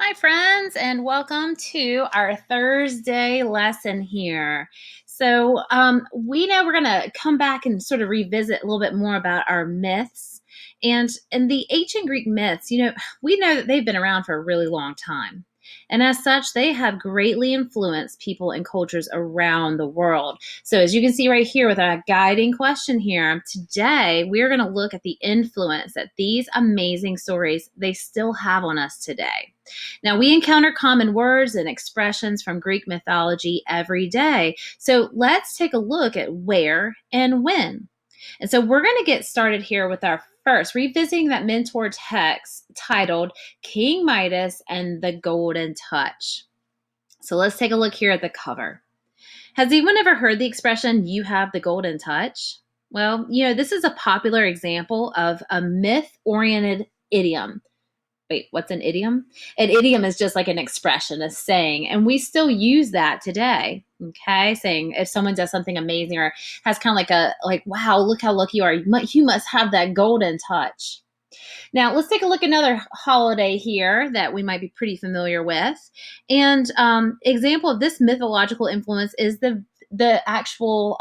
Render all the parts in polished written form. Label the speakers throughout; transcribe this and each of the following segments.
Speaker 1: Hi, friends, and welcome to our Thursday lesson here. We know we're going to come back and sort of revisit a little bit more about our myths. And in the ancient Greek myths, we know that they've been around for a really long time. And as such, they have greatly influenced people and cultures around the world. So, as you can see right here with our guiding question here, today we're going to look at the influence that these amazing stories they still have on us today. Now, we encounter common words and expressions from Greek mythology every day. So let's take a look at where and when. And so we're going to get started here with our first, revisiting that mentor text titled King Midas and the Golden Touch. So let's take a look here at the cover. Has anyone ever heard the expression, you have the golden touch? Well, this is a popular example of a myth-oriented idiom. Wait, what's an idiom? An idiom is just like an expression, a saying, and we still use that today. Okay, saying if someone does something amazing or has kind of wow, look how lucky you are. You must have that golden touch. Now, let's take a look at another holiday here that we might be pretty familiar with. And example of this mythological influence is the actual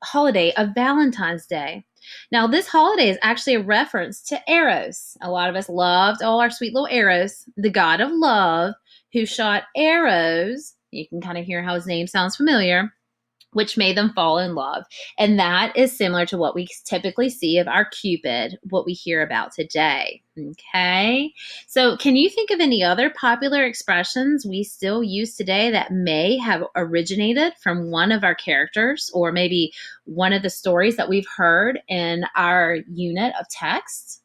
Speaker 1: holiday of Valentine's Day. Now, this holiday is actually a reference to Eros. A lot of us loved all our sweet little Eros, the god of love, who shot arrows. You can kind of hear how his name sounds familiar, which made them fall in love. And that is similar to what we typically see of our Cupid, what we hear about today. Okay. So can you think of any other popular expressions we still use today that may have originated from one of our characters or maybe one of the stories that we've heard in our unit of text?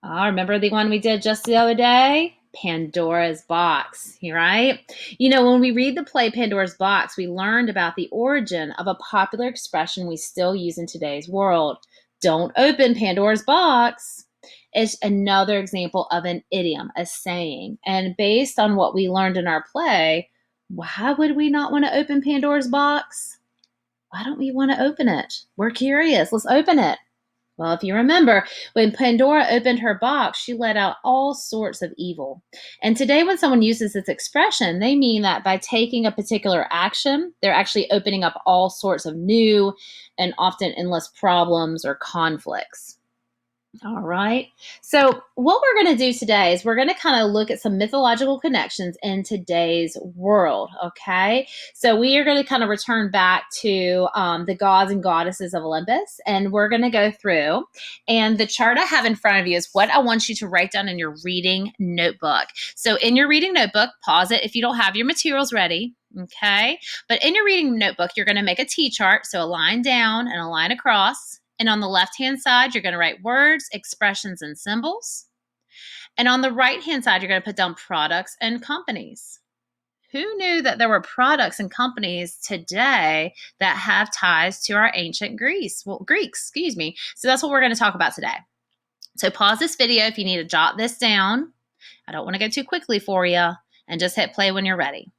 Speaker 1: Remember the one we did just the other day? Pandora's Box, right? When we read the play Pandora's Box, we learned about the origin of a popular expression we still use in today's world. Don't open Pandora's box. It's another example of an idiom, a saying. And based on what we learned in our play, why would we not want to open Pandora's box? Why don't we want to open it? We're curious. Let's open it. Well, if you remember, when Pandora opened her box, she let out all sorts of evil. And today, when someone uses this expression, they mean that by taking a particular action, they're actually opening up all sorts of new and often endless problems or conflicts. All right. So, what we're going to do today is we're going to kind of look at some mythological connections in today's world. Okay. So, we are going to kind of return back to the gods and goddesses of Olympus, and we're going to go through. And the chart I have in front of you is what I want you to write down in your reading notebook. So, in your reading notebook, pause it if you don't have your materials ready. Okay. But in your reading notebook, you're going to make a T chart. So, a line down and a line across. And on the left-hand side, you're going to write words, expressions, and symbols. And on the right-hand side, you're going to put down products and companies. Who knew that there were products and companies today that have ties to our ancient Greeks? So that's what we're going to talk about today. So pause this video if you need to jot this down. I don't want to go too quickly for you. And just hit play when you're ready.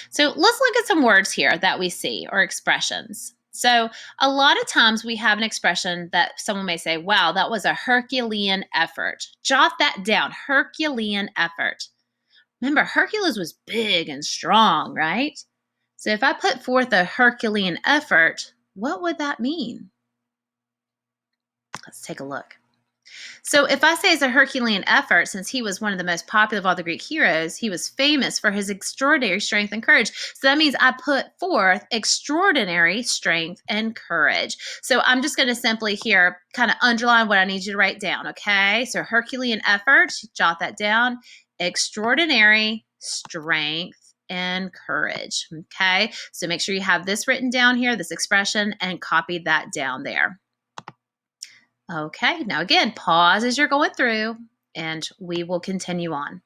Speaker 1: So let's look at some words here that we see or expressions. So a lot of times we have an expression that someone may say, wow, that was a Herculean effort. Jot that down, Herculean effort. Remember, Hercules was big and strong, right? So if I put forth a Herculean effort, what would that mean? Let's take a look. So if I say it's a Herculean effort, since he was one of the most popular of all the Greek heroes, he was famous for his extraordinary strength and courage. So that means I put forth extraordinary strength and courage. So I'm just going to simply here kind of underline what I need you to write down, okay? So Herculean effort, jot that down, extraordinary strength and courage, okay? So make sure you have this written down here, this expression, and copy that down there. Okay, now again, pause as you're going through and we will continue on.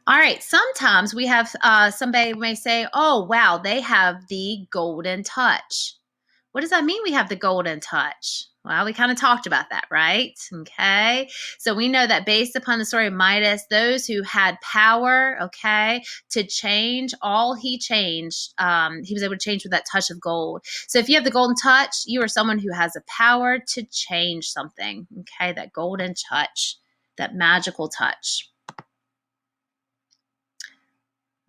Speaker 1: All right, sometimes we have somebody may say, oh, wow, they have the golden touch. What does that mean we have the golden touch? Well, we kind of talked about that, right? Okay. So we know that based upon the story of Midas, those who had power, okay, to change, all he changed, he was able to change with that touch of gold. So if you have the golden touch, you are someone who has the power to change something, okay, that golden touch, that magical touch.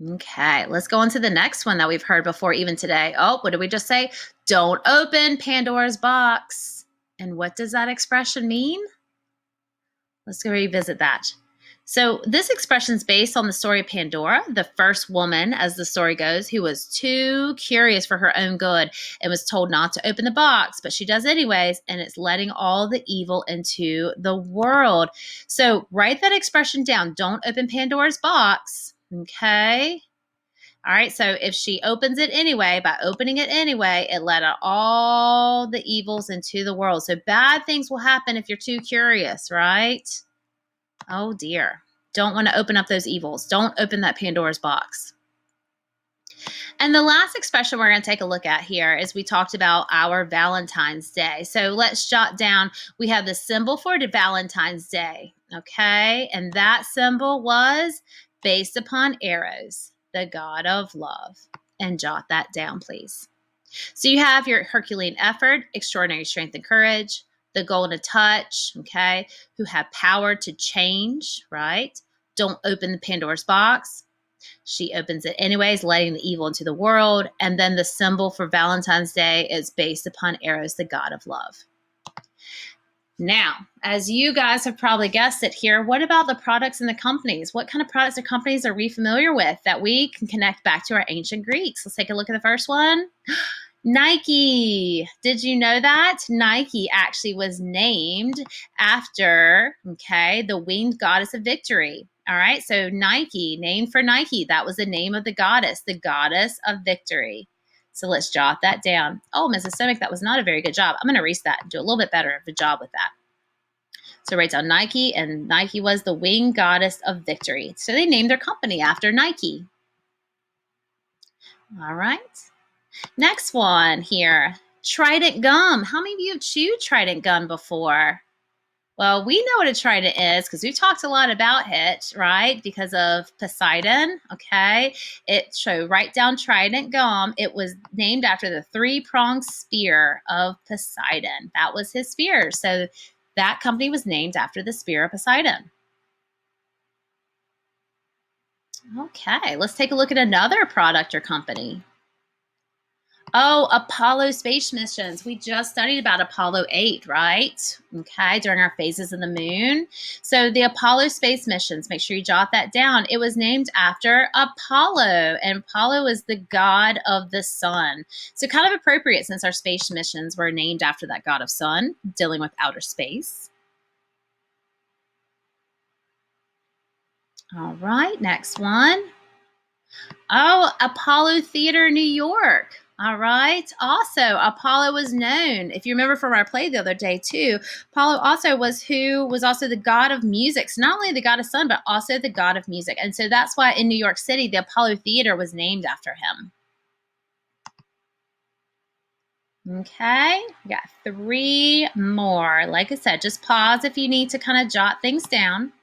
Speaker 1: Okay, let's go on to the next one that we've heard before even today. Oh, what did we just say? Don't open Pandora's box. And what does that expression mean? Let's go revisit that. So this expression is based on the story of Pandora, the first woman, as the story goes, who was too curious for her own good and was told not to open the box, but she does anyways, and it's letting all the evil into the world. So write that expression down. Don't open Pandora's box. Okay. All right. So if she opens it anyway, by opening it anyway, it let out all the evils into the world. So bad things will happen if you're too curious, right? Oh dear. Don't want to open up those evils. Don't open that Pandora's box. And the last expression we're going to take a look at here is we talked about our Valentine's Day. So let's jot down, we have the symbol for the Valentine's Day, okay? And that symbol was based upon Eros, the god of love. And jot that down, please. So you have your Herculean effort, extraordinary strength and courage, the golden touch, okay, who have power to change, right? Don't open the Pandora's box. She opens it anyways, letting the evil into the world. And then the symbol for Valentine's Day is based upon Eros, the god of love. Now, as you guys have probably guessed it here, what about the products and the companies? What kind of products or companies are we familiar with that we can connect back to our ancient Greeks? Let's take a look at the first one. Nike. Did you know that? Nike actually was named after, okay, the winged goddess of victory. All right, so Nike, named for Nike. That was the name of the goddess of victory. So let's jot that down. Oh, Mrs. Stomach, that was not a very good job. I'm going to erase that and do a little bit better of a job with that. So write down Nike, and Nike was the winged goddess of victory. So they named their company after Nike. All right. Next one here, Trident gum. How many of you have chewed Trident gum before? Well, we know what a trident is because we've talked a lot about it, right? Because of Poseidon, okay? Write down Trident gum. It was named after the three-pronged spear of Poseidon. That was his spear. So that company was named after the spear of Poseidon. Okay, let's take a look at another product or company. Oh, Apollo space missions. We just studied about Apollo 8, right? Okay, during our phases of the moon. So the Apollo space missions, make sure you jot that down. It was named after Apollo, and Apollo is the god of the sun. So kind of appropriate since our space missions were named after that god of sun, dealing with outer space. All right, next one. Oh, Apollo Theater, New York. All right. Also, Apollo was known, if you remember from our play the other day too, Apollo also was the god of music. So not only the god of sun, but also the god of music. And so that's why in New York City, the Apollo Theater was named after him. Okay, we got 3 more. Like I said, just pause if you need to kind of jot things down.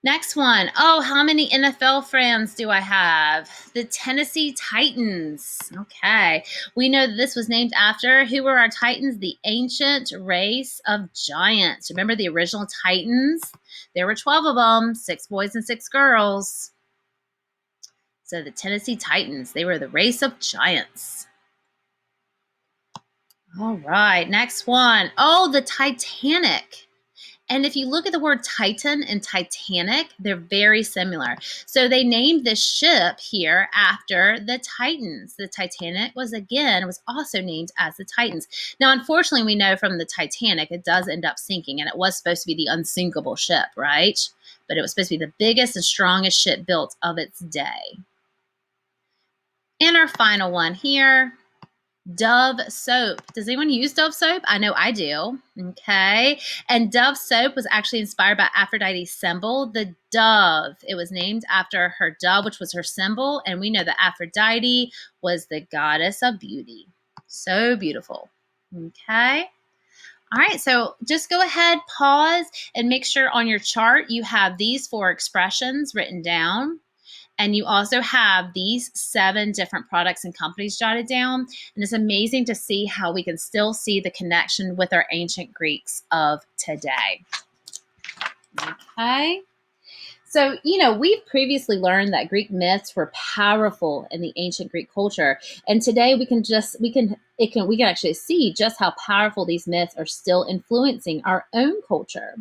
Speaker 1: Next one. Oh, how many NFL fans do I have? The Tennessee Titans. Okay. We know that this was named after who were our Titans? The ancient race of giants. Remember the original Titans? There were 12 of them, 6 boys and 6 girls. So the Tennessee Titans, they were the race of giants. All right. Next one. Oh, the Titanic. And if you look at the word Titan and Titanic, they're very similar. So they named this ship here after the Titans. The Titanic was also named as the Titans. Now, unfortunately, we know from the Titanic, it does end up sinking, and it was supposed to be the unsinkable ship, right? But it was supposed to be the biggest and strongest ship built of its day. And our final one here. Dove soap. Does anyone use Dove soap? I know I do. Okay. And Dove soap was actually inspired by Aphrodite's symbol, the dove. It was named after her dove, which was her symbol. And we know that Aphrodite was the goddess of beauty. So beautiful. Okay. All right, so just go ahead, pause, and make sure on your chart you have these 4 expressions written down. And you also have these 7 different products and companies jotted down. And it's amazing to see how we can still see the connection with our ancient Greeks of today. Okay. So, we've previously learned that Greek myths were powerful in the ancient Greek culture. And today we can actually see just how powerful these myths are still influencing our own culture.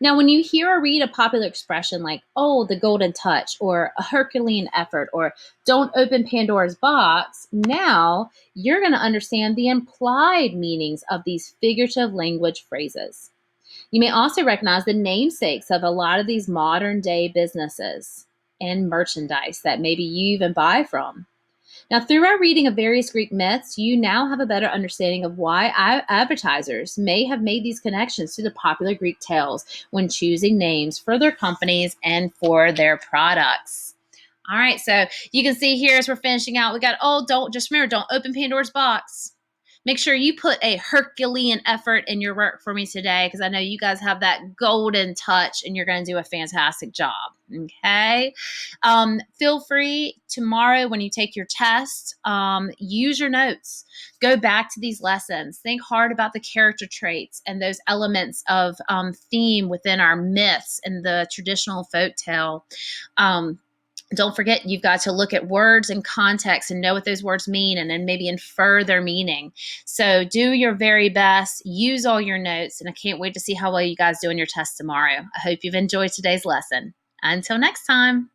Speaker 1: Now, when you hear or read a popular expression like, oh, the golden touch, or a Herculean effort, or don't open Pandora's box, now you're going to understand the implied meanings of these figurative language phrases. You may also recognize the namesakes of a lot of these modern day businesses and merchandise that maybe you even buy from. Now, through our reading of various Greek myths, you now have a better understanding of why advertisers may have made these connections to the popular Greek tales when choosing names for their companies and for their products. All right, so you can see here as we're finishing out, we got, just remember, don't open Pandora's box. Make sure you put a Herculean effort in your work for me today because I know you guys have that golden touch and you're going to do a fantastic job. Okay. Feel free tomorrow when you take your test, use your notes. Go back to these lessons. Think hard about the character traits and those elements of theme within our myths and the traditional folk tale. Don't forget, you've got to look at words and context and know what those words mean and then maybe infer their meaning. So do your very best, use all your notes, and I can't wait to see how well you guys do on your test tomorrow. I hope you've enjoyed today's lesson. Until next time.